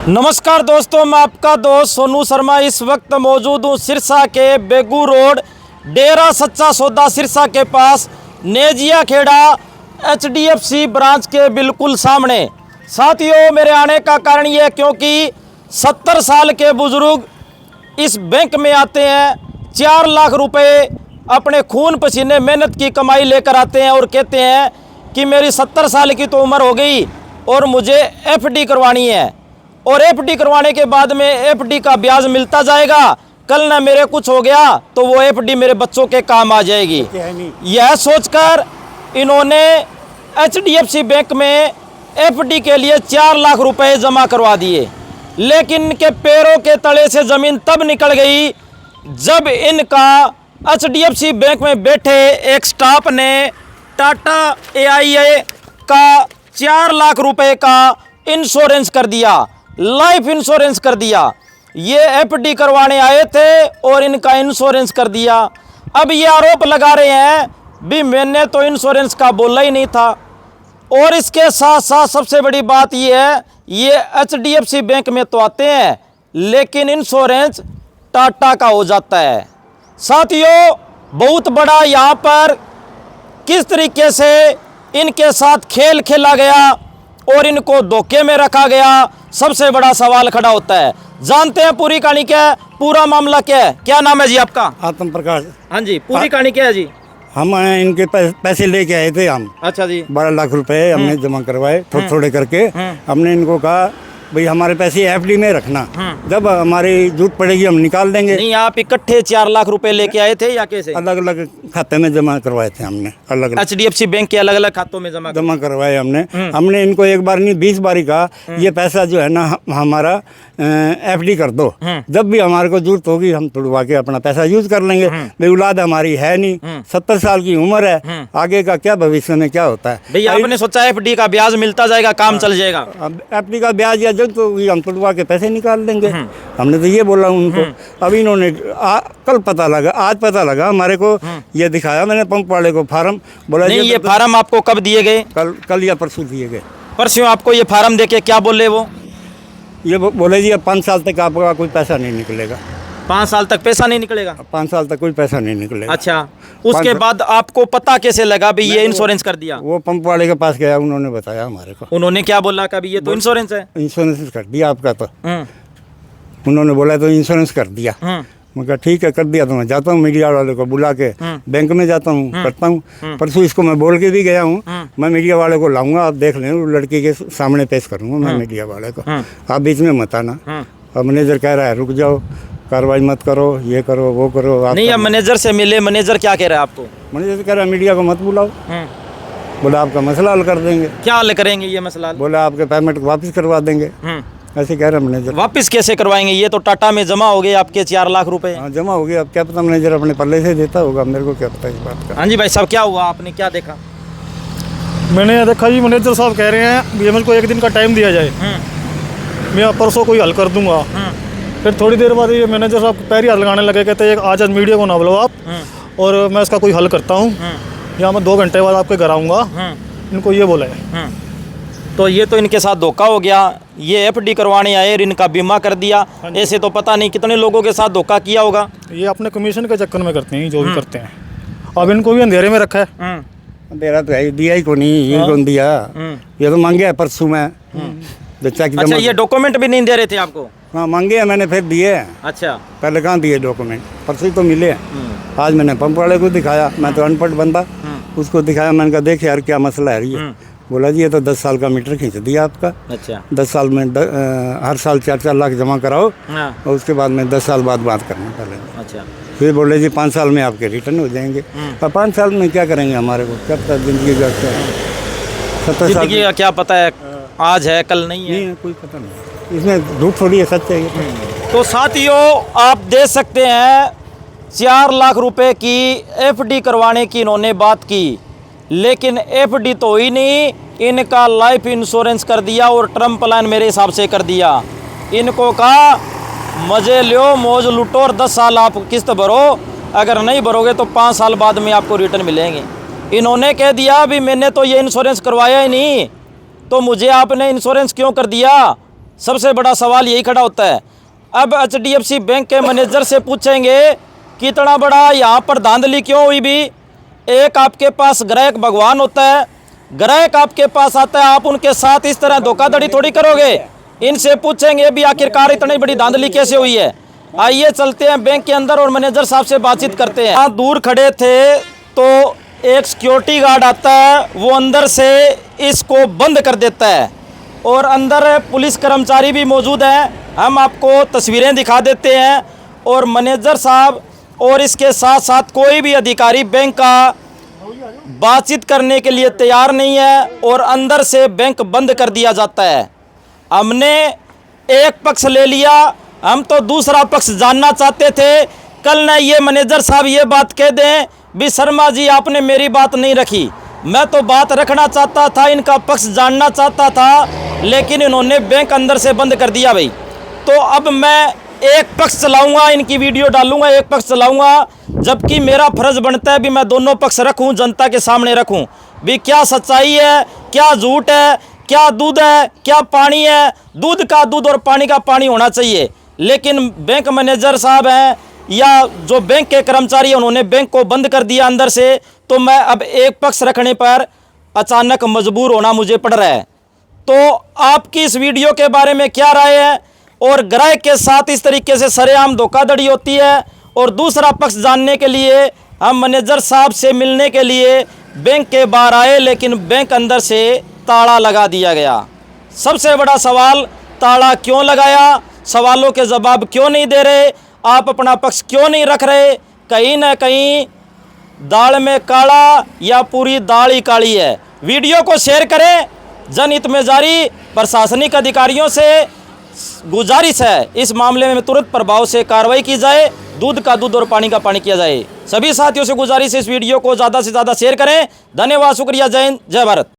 नमस्कार दोस्तों, मैं आपका दोस्त सोनू शर्मा इस वक्त मौजूद हूँ सिरसा के बेगू रोड डेरा सच्चा सौदा सिरसा के पास नेजिया खेड़ा HDFC ब्रांच के बिल्कुल सामने। साथियों, मेरे आने का कारण ये है क्योंकि 70 साल के बुजुर्ग इस बैंक में आते हैं, 4 लाख रुपए अपने खून पसीने मेहनत की कमाई लेकर आते हैं और कहते हैं कि मेरी 70 साल की तो उम्र हो गई और मुझे FD करवानी है और FD करवाने के बाद में FD का ब्याज मिलता जाएगा। कल ना मेरे कुछ हो गया तो वो FD मेरे बच्चों के काम आ जाएगी। यह सोचकर इन्होंने HDFC बैंक में FD के लिए 4 लाख रुपए जमा करवा दिए, लेकिन इनके पैरों के तले से ज़मीन तब निकल गई जब इनका HDFC बैंक में बैठे एक स्टाफ ने टाटा AIA का 4 लाख रुपए का इंश्योरेंस कर दिया, लाइफ इंश्योरेंस कर दिया। ये FD करवाने आए थे और इनका इंश्योरेंस कर दिया। अब ये आरोप लगा रहे हैं भी मैंने तो इंश्योरेंस का बोला ही नहीं था। और इसके साथ साथ सबसे बड़ी बात ये है, ये HDFC बैंक में तो आते हैं लेकिन इंश्योरेंस टाटा का हो जाता है। साथियों, बहुत बड़ा यहाँ पर किस तरीके से इनके साथ खेल खेला गया और इनको धोखे में रखा गया, सबसे बड़ा सवाल खड़ा होता है। जानते हैं पूरी कहानी क्या है, पूरा मामला क्या है। क्या नाम है जी आपका? आत्म प्रकाश। हाँ जी, पूरी कहानी क्या है जी? हम इनके पैसे लेके आए थे हम। अच्छा जी। 12 लाख रुपए हमने जमा करवाए थोड़े थोड़े करके। हमने इनको कहा भाई हमारे पैसे FD में रखना, जब हमारी जरूरत पड़ेगी हम निकाल देंगे। नहीं, आप इकट्ठे 4 लाख रुपए लेके आए थे या कैसे? अलग अलग खाते में जमा करवाए थे हमने, अलग अलग HDFC बैंक के अलग अलग खातों में जमा करवाए हमने। हमने इनको एक बार नहीं 20 बार ही कहा ये पैसा जो है ना हमारा FD कर दो, जब भी हमारे को जरूरत होगी हम तुड़वा के अपना पैसा यूज कर लेंगे। भाई औलाद हमारी है नहीं, 70 साल की उम्र है, आगे का क्या भविष्य में क्या होता है। भैया आपने सोचा FD का ब्याज मिलता जाएगा, काम चल जाएगा। अब FD का ब्याज या जब तो हम तुड़वा के पैसे निकाल देंगे। हमने तो ये बोला उनको। अब इन्होंने कल पता लगा, आज पता लगा हमारे को, ये दिखाया मैंने पंप वाले को फार्म, बोला नहीं, ये फार्म आपको कब दिए गए? कल या परसों दिए गए। परसों आपको ये फार्म देके क्या बोले वो? ये बोले जी अब 5 साल तक आपका कोई पैसा नहीं निकलेगा। 5 साल तक पैसा नहीं निकलेगा? 5 साल तक कोई पैसा नहीं निकलेगा। अच्छा, उसके बाद आपको पता कैसे लगा भी ये इंश्योरेंस कर दिया? वो पंप वाले के पास गया, उन्होंने बताया हमारे को। उन्होंने क्या बोला कभी ये तो इंश्योरेंस है? इंश्योरेंस कर दिया आपका तो। उन्होंने बोला तो इंश्योरेंस कर दिया। मैं कहा ठीक है कर दिया, तो मैं जाता हूँ मीडिया वाले को बुला के बैंक में जाता हूँ, करता हूँ। परसों इसको मैं बोल के भी गया हूँ, मैं मीडिया वाले को लाऊंगा, आप देख लें, लड़की के सामने पेश करूँगा मैं मीडिया वाले को, आप बीच में मत आना। अब मैनेजर कह रहा है रुक जाओ, कार्रवाई मत करो, ये करो वो करो। आप नहीं, अब मैनेजर से मिले, मैनेजर क्या कह रहा है आपको? मैनेजर कह रहा है मीडिया को मत बुलाओ, बोला आपका मसला हल कर देंगे। क्या हल करेंगे ये मसला? बोला आपके पेमेंट वापस करवा देंगे, ऐसे कह रहा मैनेजर। वापस कैसे करवाएंगे? ये तो टाटा में जमा हो गए आपके 4 लाख रुपए। हाँ जमा हो गया, अब क्या पता मैनेजर अपने पल्ले से देता होगा, मेरे को क्या पता इस बात का। हाँ जी भाई साहब, क्या हुआ, आपने क्या देखा? मैंने यह देखा जी, मैनेजर साहब कह रहे हैं ये मुझको 1 दिन का टाइम दिया जाए, मैं परसों कोई हल कर दूंगा। फिर थोड़ी देर बाद ये मैनेजर साहब पैर ही हाथ लगाने लगे, कहते आज मीडिया को ना बुलाओ आप और मैं इसका कोई हल करता हूँ, या मैं 2 घंटे बाद आपके घर आऊँगा। इनको ये बोला है। तो ये तो इनके साथ धोखा हो गया। ये FD करवाने आए और इनका बीमा कर दिया। ऐसे तो पता नहीं कितने लोगों के साथ धोखा किया होगा। ये अपने कमीशन के चक्कर में करते हैं जो भी करते हैं। अब इनको भी अंधेरे में रखा है। अंधेरा तो है, दिया ही को नहीं, ये कौन दिया, ये तो मांगे है परसों में। अच्छा, ये डॉक्यूमेंट भी नहीं दे रहे थे आपको? हाँ मांगे हैं मैंने, फिर दिए। अच्छा, पहले कहाँ दिए डॉक्यूमेंट, परसों तो मिले। आज मैंने पंप वाले को दिखाया, मैं तो अनपढ़ बंदा, उसको दिखाया, मैंने कहा देख यार क्या मसला है ये। बोला जी ये तो 10 साल का मीटर खींच दिया आपका। अच्छा, 10 साल में हर साल 4-4 लाख जमा कराओ और उसके बाद में 10 साल बाद बात करना पहले। अच्छा, फिर बोले जी 5 साल में आपके रिटर्न हो जाएंगे। और 5 साल में क्या करेंगे, हमारे को क्या पता जिंदगी का क्या है, 70 साल जिंदगी का क्या पता है, आज है कल नहीं है। नहीं है, कोई पता नहीं, इसमें झूठ थोड़ी है, सच है ये। तो साथियों, आप देख सकते हैं 4 लाख रुपए की FD करवाने की इन्होंने बात की, लेकिन FD तो ही नहीं, इनका लाइफ इंश्योरेंस कर दिया और टर्म प्लान मेरे हिसाब से कर दिया। इनको कहा मज़े लो, मौज लूटो और 10 साल आप किस्त भरो, अगर नहीं भरोगे तो 5 साल बाद में आपको रिटर्न मिलेंगे। इन्होंने कह दिया भी मैंने तो ये इंश्योरेंस करवाया ही नहीं, तो मुझे आपने इंश्योरेंस क्यों कर दिया? सबसे बड़ा सवाल यही खड़ा होता है। अब HDFC बैंक के मैनेजर से पूछेंगे कितना बड़ा यहाँ पर धांधली क्यों हुई भी। एक आपके पास ग्राहक भगवान होता है, ग्राहक आपके पास आता है, आप उनके साथ इस तरह धोखाधड़ी थोड़ी करोगे। इनसे पूछेंगे भी आखिरकार इतनी बड़ी धांधली कैसे हुई है। आइए चलते हैं बैंक के अंदर और मैनेजर साहब से बातचीत करते हैं। यहाँ दूर खड़े थे तो एक सिक्योरिटी गार्ड आता है, वो अंदर से इसको बंद कर देता है और अंदर पुलिस कर्मचारी भी मौजूद हैं। हम आपको तस्वीरें दिखा देते हैं और मैनेजर साहब और इसके साथ साथ कोई भी अधिकारी बैंक का बातचीत करने के लिए तैयार नहीं है और अंदर से बैंक बंद कर दिया जाता है। हमने एक पक्ष ले लिया, हम तो दूसरा पक्ष जानना चाहते थे। कल ना ये मैनेजर साहब ये बात कह दें भी शर्मा जी आपने मेरी बात नहीं रखी। मैं तो बात रखना चाहता था, इनका पक्ष जानना चाहता था, लेकिन इन्होंने बैंक अंदर से बंद कर दिया भाई। तो अब मैं एक पक्ष चलाऊंगा, इनकी वीडियो डालूंगा, एक पक्ष चलाऊंगा, जबकि मेरा फर्ज बनता है भी मैं दोनों पक्ष रखूं, जनता के सामने रखूं भी क्या सच्चाई है, क्या झूठ है, क्या दूध है, क्या पानी है। दूध का दूध और पानी का पानी होना चाहिए। लेकिन बैंक मैनेजर साहब हैं या जो बैंक के कर्मचारी हैं, उन्होंने बैंक को बंद कर दिया अंदर से। तो मैं अब एक पक्ष रखने पर अचानक मजबूर होना मुझे पड़ रहा है। तो आपकी इस वीडियो के बारे में क्या राय है? और ग्राहक के साथ इस तरीके से सरेआम धोखाधड़ी होती है। और दूसरा पक्ष जानने के लिए हम मैनेजर साहब से मिलने के लिए बैंक के बाहर आए, लेकिन बैंक अंदर से ताला लगा दिया गया। सबसे बड़ा सवाल, ताला क्यों लगाया? सवालों के जवाब क्यों नहीं दे रहे? आप अपना पक्ष क्यों नहीं रख रहे? कहीं ना कहीं दाल में काला या पूरी दाल ही काली है। वीडियो को शेयर करें। जनहित में जारी प्रशासनिक अधिकारियों से गुजारिश है, इस मामले में तुरंत प्रभाव से कार्रवाई की जाए, दूध का दूध और पानी का पानी किया जाए। सभी साथियों से गुजारिश है, इस वीडियो को ज़्यादा से ज़्यादा शेयर करें। धन्यवाद, शुक्रिया, जय हिंद, जय भारत।